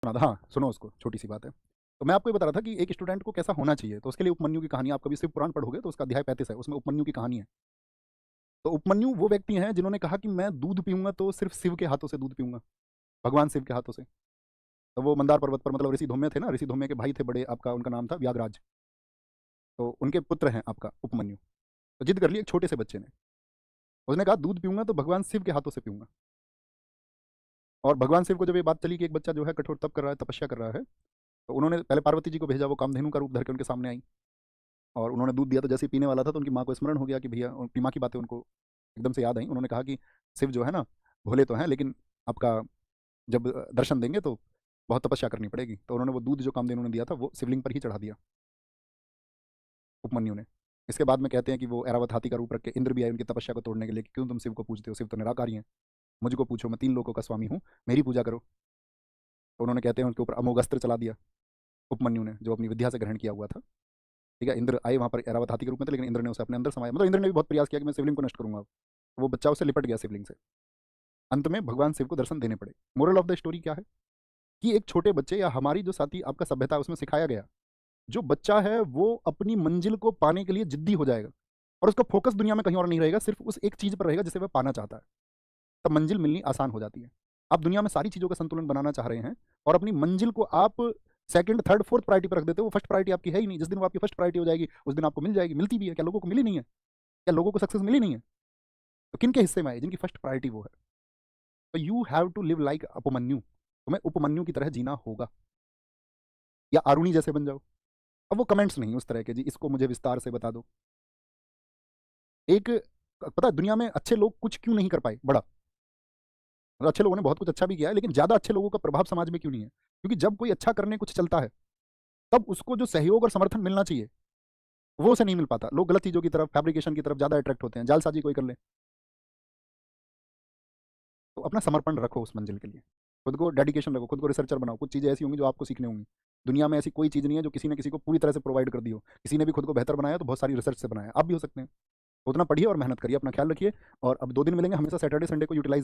सुना था, हाँ, सुनो उसको, छोटी सी बात है। तो मैं आपको ये बता रहा था कि एक स्टूडेंट को कैसा होना चाहिए, तो उसके लिए उपमन्यु की कहानी, आप कभी शिव पुराण पढ़ोगे तो उसका अध्याय 35 है, उसमें उपमन्यु की कहानी है। तो उपमन्यु वो व्यक्ति हैं जिन्होंने कहा कि मैं दूध पीऊंगा तो सिर्फ शिव के हाथों से दूध पीऊंगा, भगवान शिव के हाथों से। तो वो मंदार पर्वत पर, मतलब ऋषि धौम्य थे ना, ऋषि धौम्य के भाई थे बड़े, आपका उनका नाम था व्यागराज। तो उनके पुत्र हैं आपका उपमन्यु। तो जिद कर ली एक छोटे से बच्चे ने, उसने कहा दूध पीऊंगा तो भगवान शिव के हाथों से पीऊंगा। और भगवान शिव को जब ये बात चली कि एक बच्चा जो है कठोर तप कर रहा है, तपस्या कर रहा है, तो उन्होंने पहले पार्वती जी को भेजा, वो कामधेनु का रूप धर के उनके सामने आई और उन्होंने दूध दिया। तो जैसे ही पीने वाला था तो उनकी माँ को स्मरण हो गया कि भैया, उनकी माँ की बातें उनको एकदम से याद आई। उन्होंने कहा कि शिव जो है ना, भोले तो हैं लेकिन आपका जब दर्शन देंगे तो बहुत तपस्या करनी पड़ेगी। तो उन्होंने वो दूध जो कामधेनु ने दिया था वो शिवलिंग पर ही चढ़ा दिया उपमन्यु ने। इसके बाद में कहते हैं कि वो ऐरावत हाथी का रूप रख के इंद्र भी आए उनकी तपस्या को तोड़ने के लिए कि क्यों तुम शिव को पूजते हो, शिव तो निराकारी हैं, मुझको पूछो, मैं 3 लोकों का स्वामी हूँ, मेरी पूजा करो। तो उन्होंने कहते हैं उनके ऊपर अमोघ अस्त्र चला दिया उपमन्यु ने, जो अपनी विद्या से ग्रहण किया हुआ था। ठीक है, इंद्र आए वहाँ पर ऐरावत हाथी के रूप में थे, लेकिन इंद्र ने उसे अपने अंदर समाया, मतलब इंद्र ने भी बहुत प्रयास किया कि मैं शिवलिंग को नष्ट करूंगा। वो बच्चा उससे लिपट गया शिवलिंग से। अंत में भगवान शिव को दर्शन देने पड़े। मोरल ऑफ द स्टोरी क्या है कि एक छोटे बच्चे या हमारी जो साथी आपका सभ्यता है उसमें सिखाया गया, जो बच्चा है वो अपनी मंजिल को पाने के लिए जिद्दी हो जाएगा और उसका फोकस दुनिया में कहीं और नहीं रहेगा, सिर्फ उस एक चीज पर रहेगा जिसे वह पाना चाहता है, तब मंजिल मिलनी आसान हो जाती है। आप दुनिया में सारी चीजों का संतुलन बनाना चाह रहे हैं और अपनी मंजिल को आप सेकंड थर्ड फोर्थ प्रायोरिटी पर रख देते हो, वो फर्स्ट प्रायोरिटी आपकी है ही नहीं। जिस दिन वो आपकी फर्स्ट प्रायोरिटी हो जाएगी उस दिन आपको मिल जाएगी, मिलती भी है। क्या लोगों को मिली नहीं है? क्या लोगों को सक्सेस मिली नहीं है? तो किन के हिस्से में आए? जिनकी फर्स्ट प्रायोरिटी वो है। तो you have to live like Upmanyu, तुम्हें उपमन्यु की तरह जीना होगा, या आरुणि जैसे बन जाओ। अब वो कमेंट्स नहीं उस तरह के, जी इसको मुझे विस्तार से बता दो। एक, पता है दुनिया में अच्छे लोग कुछ क्यों नहीं कर पाए बड़ा? मतलब अच्छे लोगों ने बहुत कुछ अच्छा भी किया है, लेकिन ज्यादा अच्छे लोगों का प्रभाव समाज में क्यों नहीं है? क्योंकि जब कोई अच्छा करने कुछ चलता है, तब उसको जो सहयोग और समर्थन मिलना चाहिए वो उसे नहीं मिल पाता। लोग गलत चीजों की तरफ, फैब्रिकेशन की तरफ ज्यादा अट्रैक्ट होते हैं, जालसाजी कोई कर ले। तो अपना समर्पण रखो उस मंजिल के लिए, खुद को डेडिकेशन रखो, खुद को रिसर्चर बनाओ। कुछ चीज़ें ऐसी होंगी जो आपको सीखने होंगी। दुनिया में ऐसी कोई चीज़ नहीं है जो किसी ने किसी को पूरी तरह से प्रोवाइड कर दी हो। किसी ने भी खुद को बेहतर बनाया तो बहुत सारी रिसर्च से बनाया, आप भी हो सकते हैं। उतना पढ़िए और मेहनत करिए, अपना ख्याल रखिए। और अब 2 दिन मिलेंगे, हमेशा सैटरडे संडे को यूटिलाइज